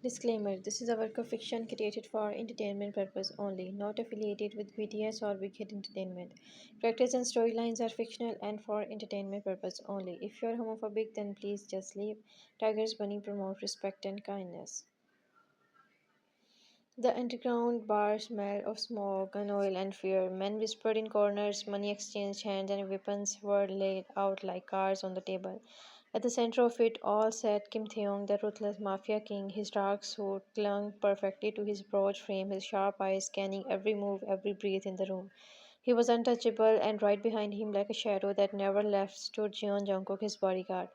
Disclaimer: this is a work of fiction created for entertainment purpose only, not affiliated with BTS or Big Hit Entertainment. Characters and storylines are fictional and for entertainment purpose only. If you are homophobic, then please just leave. Tigers Bunny promote respect and kindness. The underground bar smelled of smoke and oil and fear. Men whispered in corners, money exchanged hands, and weapons were laid out like cards on the table. At the center of it all sat Kim Taehyung, the ruthless Mafia king. His dark suit clung perfectly to his broad frame, his sharp eyes scanning every move, every breath in the room. He was untouchable, and right behind him, like a shadow that never left, stood Jeon Jungkook, his bodyguard.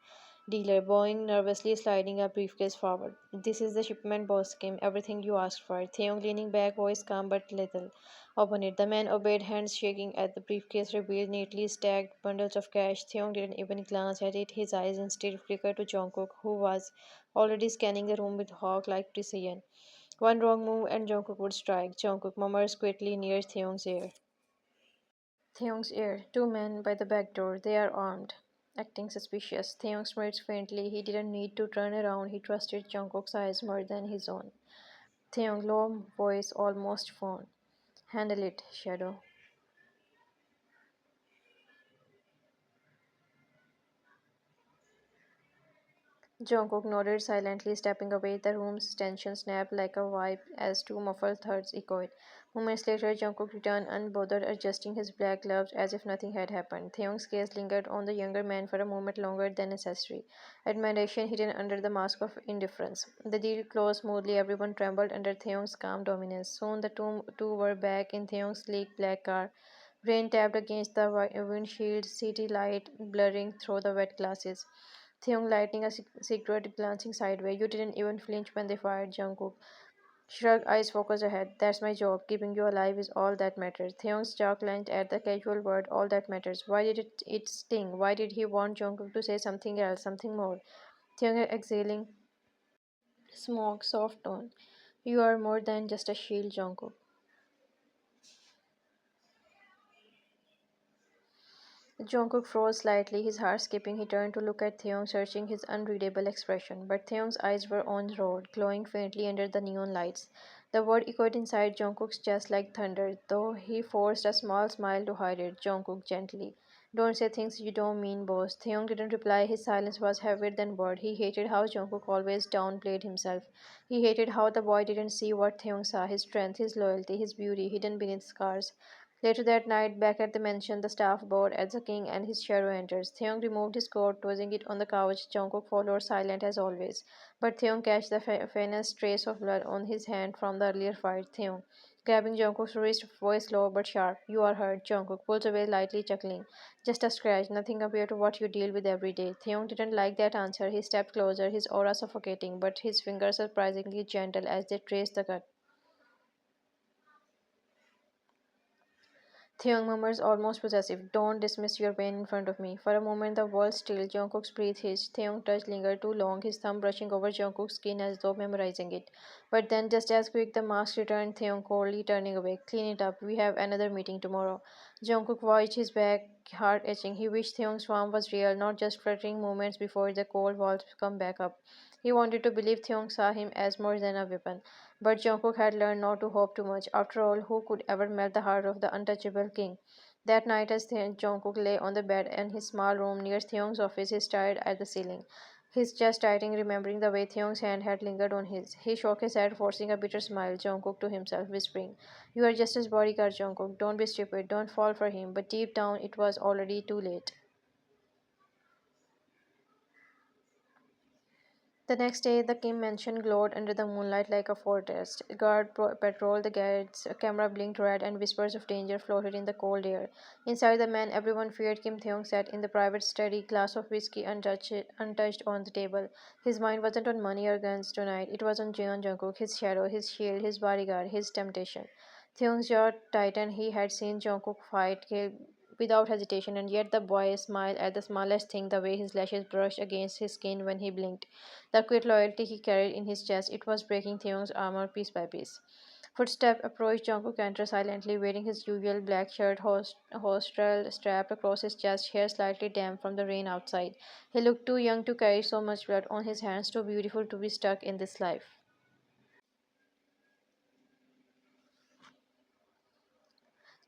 Dealer, bowing nervously, sliding a briefcase forward. This is the shipment, boss Kim. Everything you asked for. Theung leaning back, voice calm but little. Open it. The man obeyed, hands shaking at the briefcase revealed neatly stacked bundles of cash. Theung didn't even glance at it. His eyes instead flickered to Jungkook, who was already scanning the room with hawk-like precision. One wrong move and Jungkook would strike. Jungkook murmurs quietly near Theung's ear. Theung's ear. Two men by the back door. They are armed. Acting suspicious. Theung smirked faintly. He didn't need to turn around. He trusted Jungkook's eyes more than his own. Theung, low voice, almost phone. Handle it, Shadow. Jungkook nodded silently, stepping away. The room's tension snapped like a whip as two muffled thuds echoed. Moments later, Jungkook returned unbothered, adjusting his black gloves as if nothing had happened. Theung's gaze lingered on the younger man for a moment longer than necessary. Admiration hidden under the mask of indifference. The deal closed smoothly. Everyone trembled under Theung's calm dominance. Soon the two were back in Theung's sleek black car. Rain tapped against the windshield, city light blurring through the wet glasses. Theung lighting a cigarette, glancing sideways. You didn't even flinch when they fired, Jungkook. Shrugged, eyes focused ahead. That's my job. Keeping you alive is all that matters. Theung's jaw clenched at the casual word, all that matters. Why did it sting? Why did he want Jungkook to say something else, something more? Theung exhaling smoke, soft tone. You are more than just a shield, Jungkook. Jungkook froze slightly, his heart skipping. He turned to look at Theung, searching his unreadable expression. But Theung's eyes were on the road, glowing faintly under the neon lights. The word echoed inside Jungkook's chest like thunder, though he forced a small smile to hide it. Jungkook gently. Don't say things you don't mean, boss. Theung didn't reply. His silence was heavier than word. He hated how Jungkook always downplayed himself. He hated how the boy didn't see what Theung saw, his strength, his loyalty, his beauty hidden beneath scars. Later that night, back at the mansion, the staff board as the king and his shadow enters. Theung removed his coat, tossing it on the couch. Jungkook followed silent as always. But Theung catch the faintest trace of blood on his hand from the earlier fight. Theung, grabbing Jungkook's wrist, voice low but sharp. You are hurt. Jungkook pulls away, lightly chuckling. Just a scratch, nothing compared to what you deal with every day. Theung didn't like that answer. He stepped closer, his aura suffocating, but his fingers surprisingly gentle as they traced the cut. Theung murmurs, almost possessive. Don't dismiss your pain in front of me. For a moment the world still. Jungkook's breath hissed. Theung touch lingered too long, his thumb brushing over Jungkook's skin as though memorizing it. But then just as quick the mask returned, Theung coldly turning away. Clean it up. We have another meeting tomorrow. Jungkook watched his back, heart itching. He wished Theung's warmth was real, not just fluttering moments before the cold walls come back up. He wanted to believe Theung saw him as more than a weapon. But Jungkook had learned not to hope too much. After all, who could ever melt the heart of the untouchable king? That night, as Jungkook lay on the bed in his small room near Theung's office, he stared at the ceiling, his chest tightening, remembering the way Theung's hand had lingered on his. He shook his head, forcing a bitter smile. Jungkook to himself, whispering, "You are just his bodyguard, Jungkook. Don't be stupid. Don't fall for him." But deep down, it was already too late. The next day, the Kim mansion glowed under the moonlight like a fortress. Guard patrolled the gates, a camera blinked red, and whispers of danger floated in the cold air. Inside the man everyone feared, Kim Theong sat in the private study, glass of whiskey untouched on the table. His mind wasn't on money or guns tonight. It was on Jeon Jungkook, his shadow, his shield, his bodyguard, his temptation. Theong's jaw tightened. He had seen Jungkook fight without hesitation, and yet the boy smiled at the smallest thing, the way his lashes brushed against his skin when he blinked. The quiet loyalty he carried in his chest, it was breaking Theon's armor piece by piece. Footstep approached. Jungkook entered silently, wearing his usual black shirt, hostel strapped across his chest, hair slightly damp from the rain outside. He looked too young to carry so much blood on his hands, too beautiful to be stuck in this life.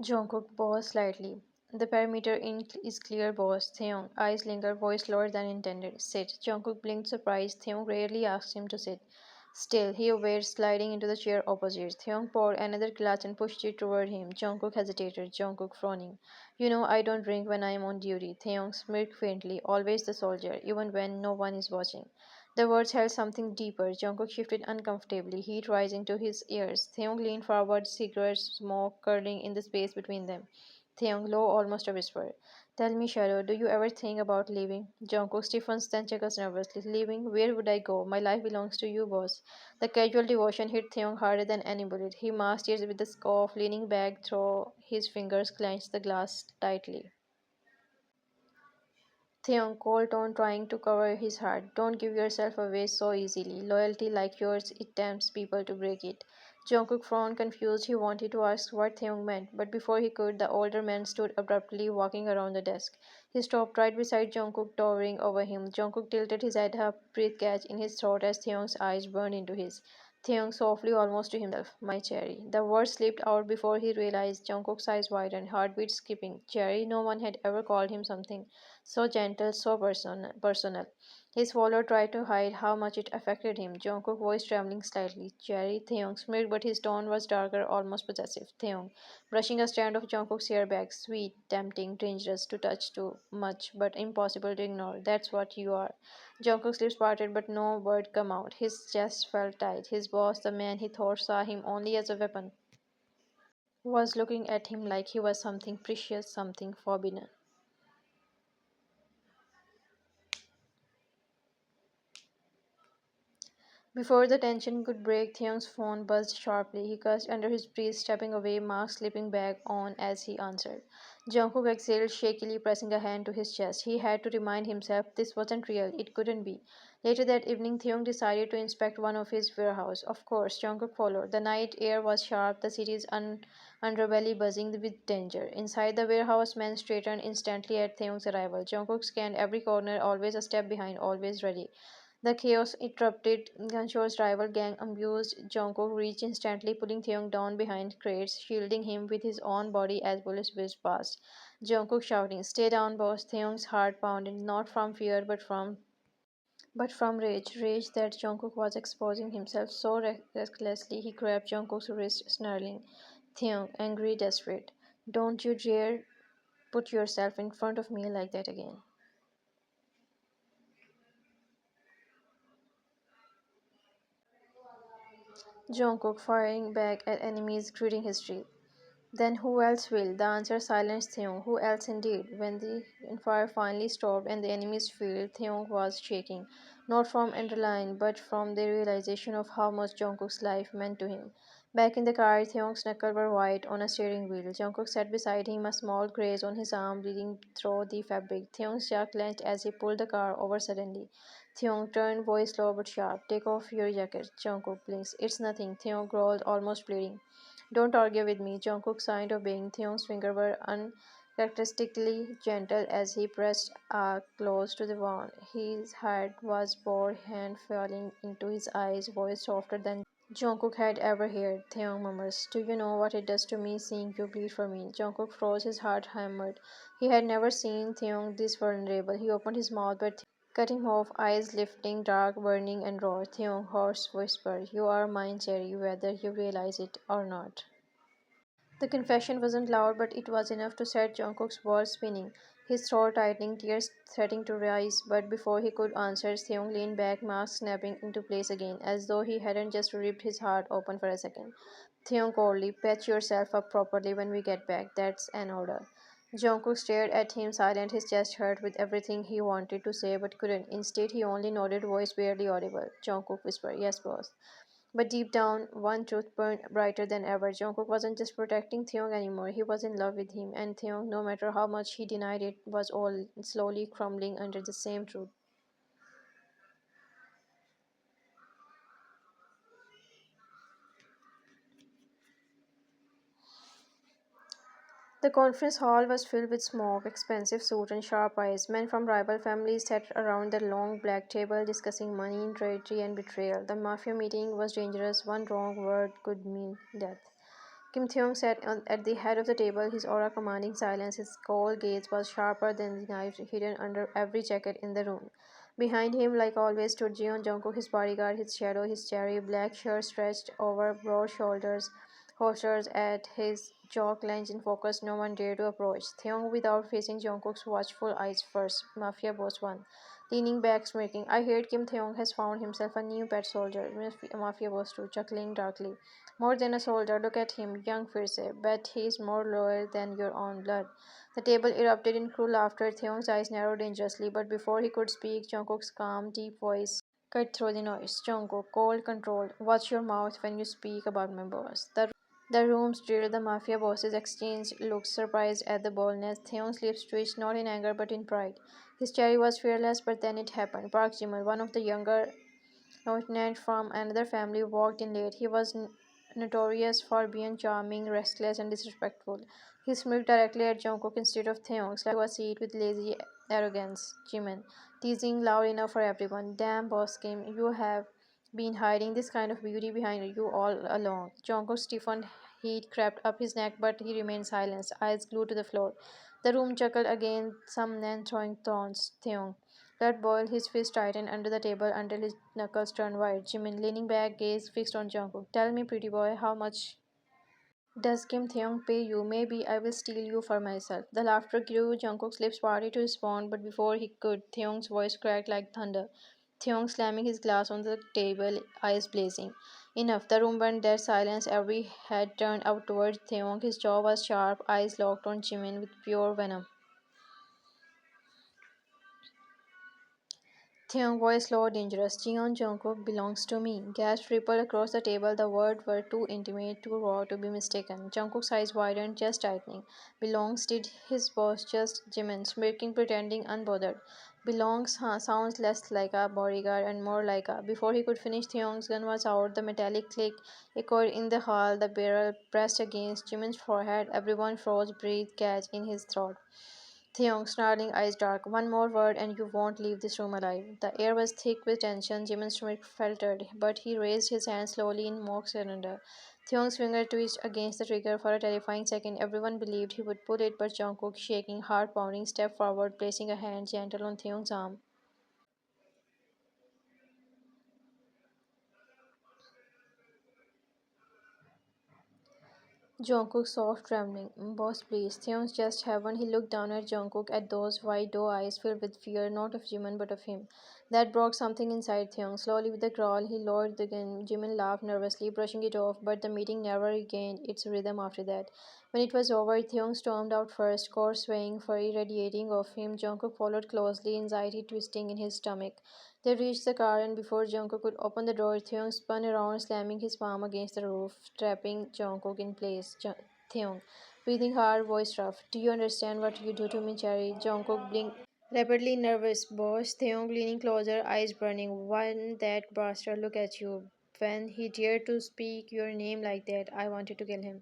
Jungkook paused slightly. The perimeter is clear, boss. Taehyung, eyes linger, voice lower than intended. Sit. Jungkook blinked surprised. Taehyung rarely asked him to sit. Still, he obeyed, sliding into the chair opposite. Taehyung poured another glass and pushed it toward him. Jungkook hesitated. Jungkook frowning. You know I don't drink when I am on duty. Taehyung smirked faintly. Always the soldier, even when no one is watching. The words held something deeper. Jungkook shifted uncomfortably, heat rising to his ears. Theung leaned forward, cigarette smoke curling in the space between them. Theung, low, almost a whisper. Tell me, Shadow, do you ever think about leaving? Jungkook stiffens, then chuckles nervously. Leaving? Where would I go? My life belongs to you, boss. The casual devotion hit Theung harder than any bullet. He masked it with a scoff, leaning back, through his fingers clenched the glass tightly. Theon called on trying to cover his heart. Don't give yourself away so easily. Loyalty like yours, it tempts people to break it. Jungkook frowned, confused. He wanted to ask what Theon meant, but before he could, the older man stood abruptly, walking around the desk. He stopped right beside Jungkook, towering over him. Jungkook tilted his head up, breath catch in his throat as Theon's eyes burned into his. Theon softly, almost to himself, my cherry. The word slipped out before he realized. Jungkook's eyes widened, heartbeat skipping. Cherry, no one had ever called him something so gentle, so personal. He swallowed, tried to hide how much it affected him. Jungkook's voice trembling slightly. Jerry, Taehyung smirked, but his tone was darker, almost possessive. Taehyung, brushing a strand of Jungkook's hair back. Sweet, tempting, dangerous to touch too much, but impossible to ignore. That's what you are. Jungkook's lips parted, but no word came out. His chest felt tight. His boss, the man he thought saw him only as a weapon, was looking at him like he was something precious, something forbidden. Before the tension could break, Theung's phone buzzed sharply. He cursed under his breath, stepping away, mask slipping back on as he answered. Jungkook exhaled shakily, pressing a hand to his chest. He had to remind himself this wasn't real. It couldn't be. Later that evening, Theung decided to inspect one of his warehouses. Of course, Jungkook followed. The night air was sharp, the city's underbelly buzzing with danger. Inside the warehouse, men straightened instantly at Theung's arrival. Jungkook scanned every corner, always a step behind, always ready. The chaos interrupted. Gunshots rival gang abused. Jungkook reached instantly, pulling Theung down behind crates, shielding him with his own body as bullets whizzed past. Jungkook shouting, "Stay down, boss!" Theung's heart pounded, not from fear but from rage. Rage that Jungkook was exposing himself so recklessly. He grabbed Jungkook's wrist, snarling, "Theung, angry, desperate. Don't you dare put yourself in front of me like that again." Jungkook firing back at enemies, gritting his teeth. Then who else will? The answer silenced Theung. Who else indeed? When the fire finally stopped and the enemy's field, Theung was shaking. Not from adrenaline, but from the realization of how much Jungkook's life meant to him. Back in the car, Theung's knuckles were white on a steering wheel. Jungkook sat beside him, a small graze on his arm bleeding through the fabric. Theung's jaw clenched as he pulled the car over suddenly. Theung turned, voice low but sharp. Take off your jacket. Jungkook blinks. It's nothing. Theung growled, almost bleeding. Don't argue with me. Jungkook signed obeying. Theung's fingers were uncharacteristically gentle as he pressed close to the wound. His heart was bore, hand falling into his eyes, voice softer than Jungkook had ever heard. Theung murmurs, "Do you know what it does to me seeing you bleed for me?" Jungkook froze, his heart hammered. He had never seen Theung this vulnerable. He opened his mouth, but cut him off, eyes lifting, dark, burning, and raw. Theung, hoarse whisper, "You are mine, Cherry, whether you realize it or not." The confession wasn't loud, but it was enough to set Jungkook's world spinning, his throat tightening, tears threatening to rise. But before he could answer, Seung leaned back, mask snapping into place again, as though he hadn't just ripped his heart open for a second. Theon coldly, "Patch yourself up properly when we get back. That's an order." Jungkook stared at him, silent, his chest hurt with everything he wanted to say but couldn't. Instead, he only nodded, voice barely audible. Jungkook whispered, "Yes, boss." But deep down, one truth burned brighter than ever. Jungkook wasn't just protecting Theon anymore, he was in love with him, and Theon, no matter how much he denied it, was all slowly crumbling under the same truth. The conference hall was filled with smoke, expensive suits, and sharp eyes. Men from rival families sat around the long black table discussing money, traitorry, and betrayal. The mafia meeting was dangerous. One wrong word could mean death. Kim Theong sat at the head of the table, his aura commanding silence. His cold gaze was sharper than the knife hidden under every jacket in the room. Behind him, like always, stood Jeon Jungkook, his bodyguard, his shadow, his cherry black shirt stretched over broad shoulders, holsters at his jaw clenched in focus. No one dared to approach. Theung, without facing Jungkook's watchful eyes first, Mafia boss one. Leaning back, smirking. I heard Kim Theung has found himself a new pet soldier. Mafia boss two, chuckling darkly. More than a soldier, look at him, young Fierce. Bet he's more loyal than your own blood. The table erupted in cruel laughter. Theon's eyes narrowed dangerously, but before he could speak, Jungkook's calm, deep voice cut through the noise. Jungkook, cold, controlled. Watch your mouth when you speak about my boss. The room stirred. The mafia bosses exchanged looks, surprised at the boldness. Theon's lips twitched, not in anger but in pride. His cherry was fearless, but then it happened. Park Jimin, one of the younger lieutenant from another family, walked in late. He was notorious for being charming, restless, and disrespectful. He smirked directly at Jungkook instead of Taehyung, sliding into a seat with lazy arrogance. Jimin, teasing loud enough for everyone. Damn, boss Kim, you have been hiding this kind of beauty behind you all along. Jungkook stiffened. Heat crept up his neck, but he remained silent, eyes glued to the floor. The room chuckled again, some men throwing taunts. Taehyung, blood boiled, his fist tightened under the table until his knuckles turned white. Jimin, leaning back, gaze fixed on Jungkook. Tell me, pretty boy, how much does Kim Theong pay you? Maybe I will steal you for myself. The laughter grew. Jungkook's lips parted to respond, but before he could, Theong's voice cracked like thunder. Theong slamming his glass on the table, eyes blazing. Enough. The room went dead silence. Every head turned out towards Theong. His jaw was sharp, eyes locked on Jimin with pure venom. Theon voice low, dangerous. Jeon Jungkook belongs to me. Gasps rippled across the table. The words were too intimate, too raw to be mistaken. Jungkook's eyes widened, just tightening. Belongs did his boss just Jimin, smirking, pretending unbothered. Belongs sounds less like a bodyguard and more like a. Before he could finish, Theon's gun was out. The metallic click echoed in the hall. The barrel pressed against Jimin's forehead. Everyone froze, breath catch in his throat. Theong, snarling, eyes dark. One more word and you won't leave this room alive. The air was thick with tension. Jimin's stomach faltered, but he raised his hand slowly in mock surrender. Theong's finger twitched against the trigger for a terrifying second. Everyone believed he would pull it, but Jungkook, shaking, heart pounding, stepped forward, placing a hand gentle on Theong's arm. Jungkook soft trembling. Boss, please. Theon's just heaven. He looked down at Jungkook, at those wide doe eyes filled with fear, not of Jimin but of him. That broke something inside Theon. Slowly, with a growl, he lowered the gun. Jimin laughed nervously, brushing it off, but the meeting never regained its rhythm after that. When it was over, Theon stormed out first, core swaying, fury radiating off him. Jungkook followed closely, anxiety twisting in his stomach. They reached the car, and before Jungkook could open the door, Theon spun around, slamming his palm against the roof, trapping Jungkook in place. Theon, breathing hard, voice rough. Do you understand what you do to me, Cherry? Jungkook blinked rapidly, nervous. Boss, Theon leaning closer, eyes burning. When that bastard look at you. When he dared to speak your name like that, I wanted to kill him.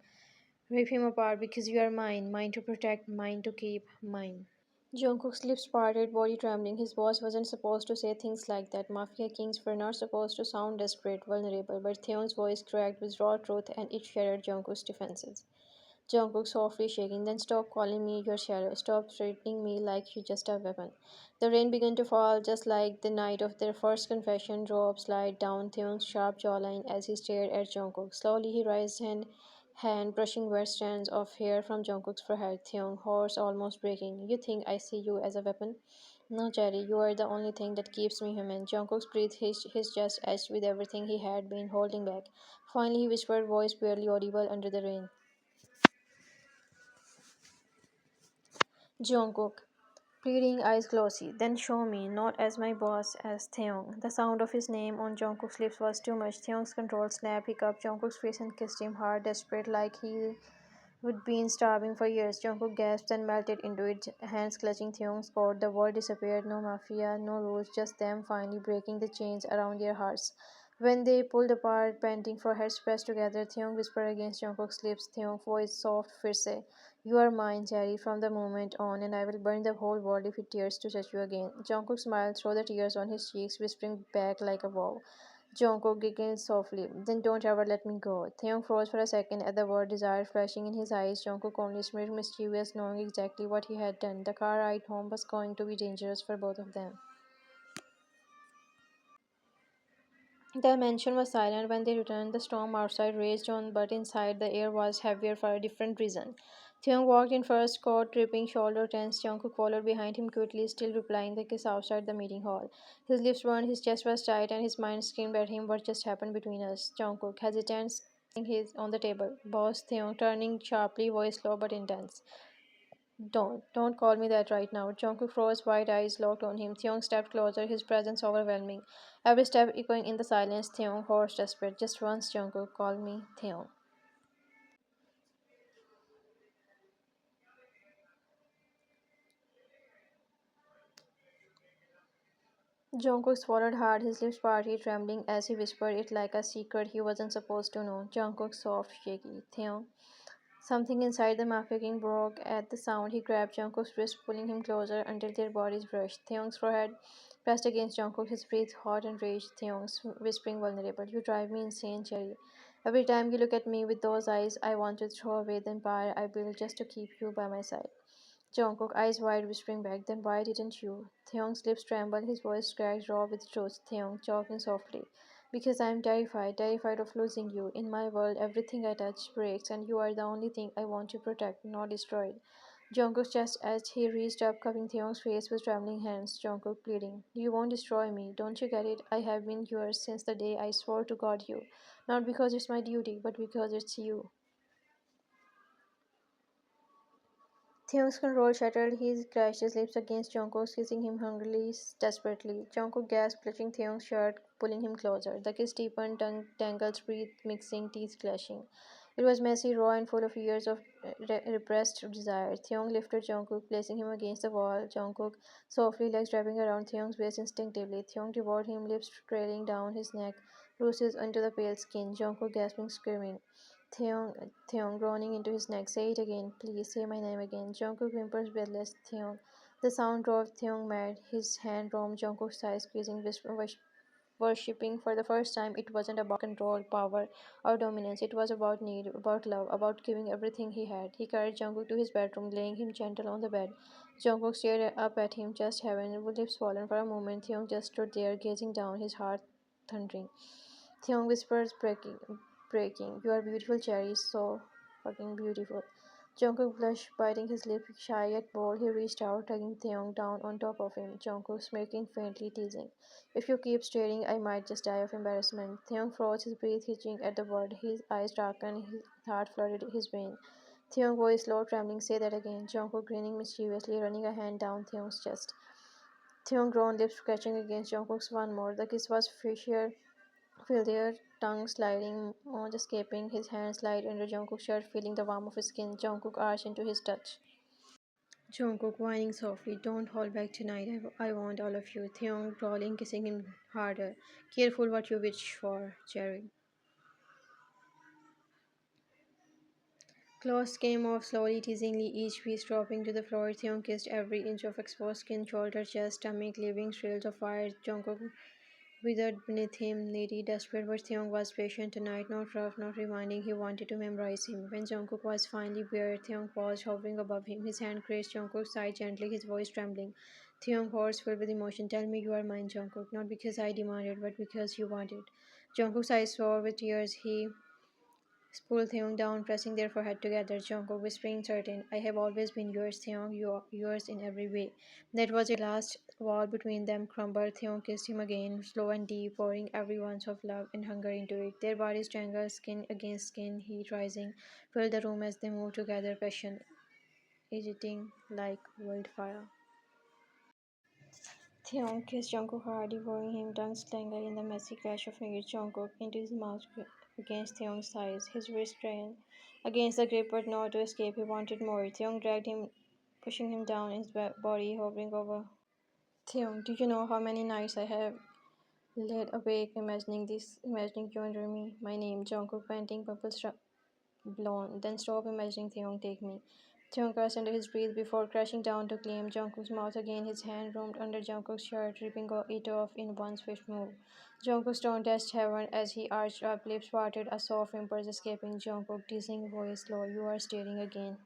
Rip him apart because you are mine. Mine to protect, mine to keep, mine. Jungkook's lips parted, body trembling. His boss wasn't supposed to say things like that. Mafia kings were not supposed to sound desperate, vulnerable. But Theon's voice cracked with raw truth, and it shattered Jungkook's defenses. Jungkook softly shaking. Then stop calling me your shadow. Stop threatening me like you're just a weapon. The rain began to fall, just like the night of their first confession. Drops slid down Theon's sharp jawline as he stared at Jungkook. Slowly he raised hand brushing wet strands of hair from Jungkook's forehead. Theon, horse almost breaking. You think I see you as a weapon? No, Jerry, you are the only thing that keeps me human. Jungkook's breath his chest edged with everything he had been holding back. Finally, he whispered, voice barely audible under the rain. Jungkook, pleading, eyes glossy. Then show me, not as my boss, as Taehyung. The sound of his name on Jungkook's lips was too much. Taehyung's control snapped, hiccuped Jungkook's face and kissed him hard, desperate, like he would been starving for years. Jungkook gasped and melted into it, hands clutching Taehyung's coat. The world disappeared. No mafia, no rules, just them finally breaking the chains around their hearts. When they pulled apart, panting, foreheads pressed together, Taehyung whispered against Jungkook's lips. Taehyung's voice soft, fierce. You are mine, Jerry, from the moment on, and I will burn the whole world if it dares to touch you again. Jungkook smiled through the tears on his cheeks, whispering back like a vow. Jungkook giggled softly. Then don't ever let me go. Taehyung froze for a second at the word desire flashing in his eyes. Jungkook only smirked mischievous, knowing exactly what he had done. The car ride home was going to be dangerous for both of them. The mansion was silent when they returned. The storm outside raged on, but inside the air was heavier for a different reason. Theon walked in first, caught dripping, shoulder tense. Jungkook followed behind him quickly, still replying the kiss outside the meeting hall. His lips burned, his chest was tight, and his mind screamed at him what just happened between us. Jungkook, hesitant, his on the table. Boss Theon, turning sharply, voice low but intense. Don't call me that right now. Jungkook froze, wide eyes locked on him. Theon stepped closer, his presence overwhelming. Every step echoing in the silence. Theon, hoarse, desperate. Just once, Jungkook, call me Theon. Jungkook swallowed hard, his lips partly trembling as he whispered it like a secret he wasn't supposed to know. Jungkook soft, shaky. Theon. Something inside the Mafia King broke at the sound. He grabbed Jungkook's wrist, pulling him closer until their bodies brushed. Theon's forehead pressed against Jungkook, his breath hot and rage. Theon's whispering vulnerable. You drive me insane, Cherry. Every time you look at me with those eyes, I want to throw away the empire I built just to keep you by my side. Jungkook, eyes wide, whispering back, then why didn't you? Theong's lips trembled, his voice cracked raw with truth. Theong, choking softly. Because I am terrified, terrified of losing you. In my world, everything I touch breaks, and you are the only thing I want to protect, not destroy. Jungkook's chest as he reached up, covering Theong's face with trembling hands. Jungkook pleading, you won't destroy me, don't you get it? I have been yours since the day I swore to guard you. Not because it's my duty, but because it's you. Theung's control shattered. He crashed his lips against Jungkook's, kissing him hungrily, desperately. Jungkook gasped, clutching Theung's shirt, pulling him closer. The kiss deepened, tongue tangled, breath mixing, teeth clashing. It was messy, raw, and full of years of repressed desire. Theung lifted Jungkook, placing him against the wall. Jungkook softly, legs wrapping around Theung's waist instinctively. Theung devoured him, lips trailing down his neck, bruises onto the pale skin. Jungkook gasping, screaming. Theon groaning into his neck. Say it again, please. Say my name again. Jungkook whimpers breathless. Theon. The sound drove Theon mad. His hand roamed Jungkook's thighs, squeezing, worshipping for the first time. It wasn't about control, power, or dominance. It was about need, about love, about giving everything he had. He carried Jungkook to his bedroom, laying him gentle on the bed. Jungkook stared up at him, just heaven, with lips swollen for a moment. Theon just stood there, gazing down, his heart thundering. Theon whispers, breaking. You are beautiful, Cherry, so fucking beautiful. Jungkook blushed, biting his lip, shy yet bold. He reached out, tugging Theon down on top of him. Jungkook smirking, faintly teasing. If you keep staring, I might just die of embarrassment. Theon froze, his breath hitching at the word. His eyes darkened, his heart flooded his vein. Theon's voice low, trembling. Say that again. Jungkook grinning mischievously, running a hand down Theon's chest. Theon groaned, lips scratching against Jungkook's one more. The kiss was fishier, feel their tongue sliding, escaping. His hand slid under Jungkook's shirt, feeling the warmth of his skin. Jungkook arched into his touch. Jungkook whining softly, don't hold back tonight. I want all of you. Theon crawling, kissing him harder. Careful what you wish for, Jerry. Clothes came off slowly, teasingly, each piece dropping to the floor. Theon kissed every inch of exposed skin, shoulder, chest, stomach, leaving trails of fire. Jungkook withered beneath him, needy, desperate, but Theon was patient tonight, not rough, not reminding. He wanted to memorize him. When Jungkook was finally bare, Theon paused, hovering above him. His hand grazed Jungkook's side gently, his voice trembling. Theon hoarse, filled with emotion. Tell me you are mine, Jungkook. Not because I demanded, but because you wanted. Jungkook's eyes swore with tears. He pulled Theon down, pressing their forehead together. Jungkook whispering certain, I have always been yours, Theon, yours in every way. That was it. Last wall between them crumbled. Theon kissed him again, slow and deep, pouring every ounce of love and hunger into it. Their bodies strangled, skin against skin, heat rising, filled the room as they moved together, passion agitating like wildfire. Theon kissed Jungkook hard, devouring him, tongues tangled in the messy clash of fingers. Jungkook into his mouth against Theon's thighs, his wrist strained against the grip, but not to escape. He wanted more. Theon dragged him, pushing him down, his body hovering over. Theon, do you know how many nights I have laid awake imagining this, imagining you under me? My name, Jungkook, panting, purple blown. Then stop imagining Theon, take me. Taehyung crashed under his breath before crashing down to claim Jungkook's mouth again. His hand roamed under Jungkook's shirt, ripping it off in one swift move. Jungkook's tone touched heaven as he arched up, lips parted, a soft impulse escaping Jungkook, teasing voice low. You are staring again.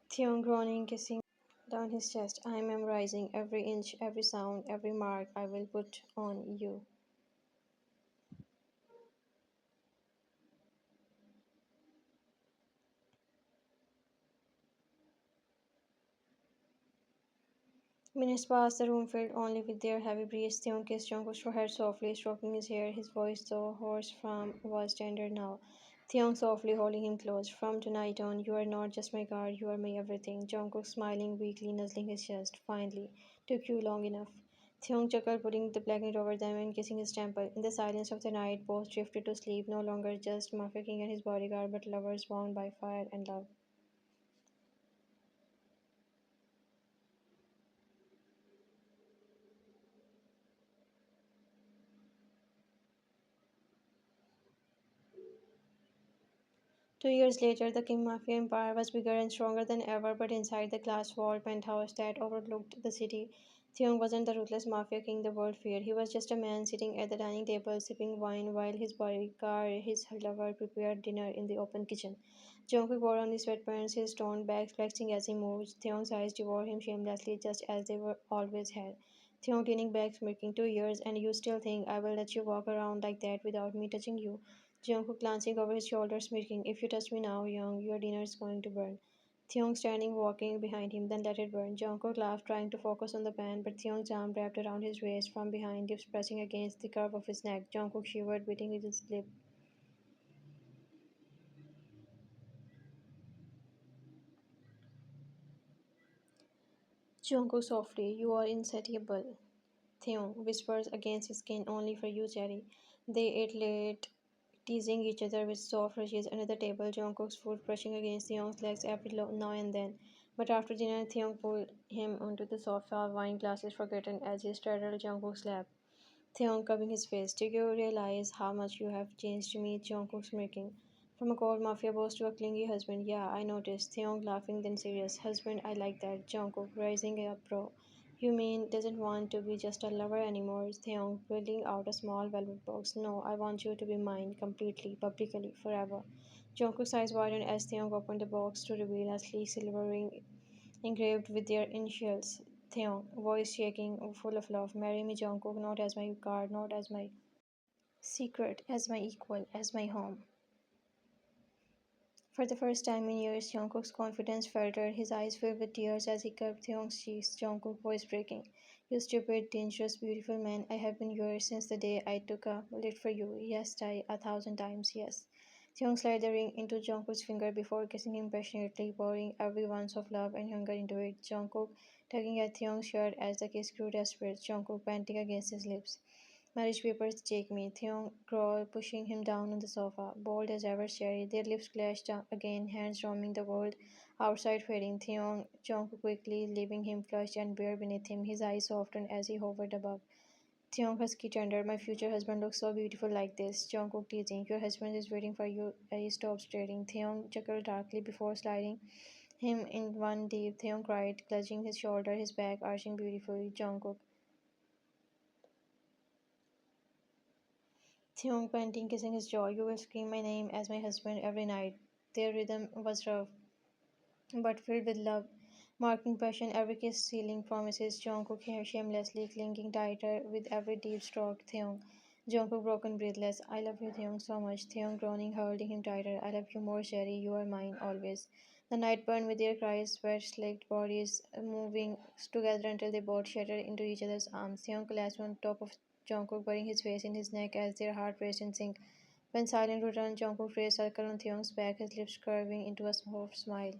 Taehyung groaning, kissing down his chest. I am memorizing every inch, every sound, every mark I will put on you. Minutes passed, the room filled only with their heavy breaths. Theon kissed Jungkook's forehead softly, stroking his hair. His voice, though hoarse from, was tender now. Theon softly holding him close. From tonight on, you are not just my guard, you are my everything. Jungkook smiling weakly, nuzzling his chest. Finally, took you long enough. Theon chuckled, putting the blanket over them and kissing his temple. In the silence of the night, both drifted to sleep, no longer just Mafia King and his bodyguard, but lovers bound by fire and love. Two years later, the Kim Mafia empire was bigger and stronger than ever, but inside the glass walled penthouse that overlooked the city, Theon wasn't the ruthless Mafia king the world feared. He was just a man sitting at the dining table, sipping wine, while his bodyguard, his lover, prepared dinner in the open kitchen. Jungkook wore on his sweatpants, his toned back flexing as he moved. Theon's eyes devoured him shamelessly, just as they were always had. Theon leaning back, smirking. 2 years, and you still think I will let you walk around like that without me touching you? Jungkook glancing over his shoulder, smirking. If you touch me now, Young, your dinner is going to burn. Theon standing, walking behind him, then let it burn. Jungkook laughed, trying to focus on the pan, but Theon's arm wrapped around his waist from behind, lips pressing against the curve of his neck. Jungkook shivered, biting his lip. Jungkook softly, you are insatiable. Theon whispers against his skin, only for you, Cherry. They ate late, teasing each other with soft rushes under the table, Jungkook's foot brushing against Theon's legs every now and then. But after dinner, Theon pulled him onto the sofa, wine glasses forgotten as he straddled Jungkook's lap. Theon covering his face. Do you realize how much you have changed me? Jungkook smirking. From a cold mafia boss to a clingy husband. Yeah, I noticed. Theon laughing then serious. Husband, I like that. Jungkook rising up, bro. You mean doesn't want to be just a lover anymore? Theon pulling out a small velvet box. No, I want you to be mine completely, publicly, forever. Jungkook's eyes widened as Theon opened the box to reveal a sleek silver ring engraved with their initials. Theon, voice shaking, full of love. Marry me, Jungkook, not as my guard, not as my secret, as my equal, as my home. For the first time in years, Jungkook's confidence faltered. His eyes filled with tears as he cupped Theon's cheeks. Jungkook, voice breaking. You stupid, dangerous, beautiful man. I have been yours since the day I took a bullet for you. Yes, Tai, 1,000 times, yes. Theon slid the ring into Jungkook's finger before kissing him passionately, pouring every ounce of love and hunger into it. Jungkook tugging at Theon's shirt as the kiss grew desperate. Jungkook panting against his lips. Marriage papers take me. Theon crawled, pushing him down on the sofa. Bold as ever, Sherry. Their lips clashed again, hands roaming the world outside fading. Theon Jungkook quickly, leaving him flushed and bare beneath him. His eyes softened as he hovered above. Theon husky tender. My future husband looks so beautiful like this. Jungkook teasing. Your husband is waiting for you. He stopped staring. Theon chuckled darkly before sliding him in one deep. Theon cried, clutching his shoulder, his back arching beautifully. Jungkook. Theon panting, kissing his jaw. You will scream my name as my husband every night. Their rhythm was rough, but filled with love, marking passion. Every kiss sealing promises. Jungkook hair shamelessly clinging tighter with every deep stroke. Theon. Jungkook broken, breathless. I love you, Theon, so much. Theon groaning, holding him tighter. I love you more, Sherry. You are mine always. The night burned with their cries, sweat slicked bodies moving together until they both shattered into each other's arms. Theon collapsed on top of Jungkook, burying his face in his neck as their heart raced in sync. When silence returned, Jungkook raised a circle on Theon's back, his lips curving into a soft smile.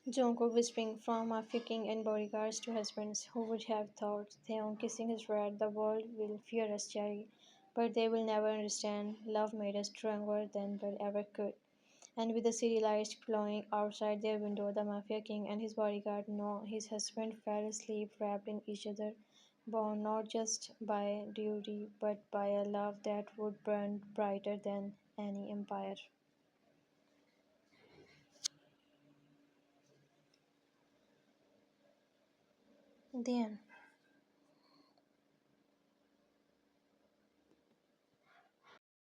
Jungkook whispering, from Mafia King and bodyguards to husbands, who would have thought? Theon kissing his bride, the world will fear us, Cherry, but they will never understand. Love made us stronger than blood ever could. And with the city lights glowing outside their window, the Mafia King and his bodyguard know his husband fell asleep wrapped in each other, bound not just by duty but by a love that would burn brighter than any empire. The end.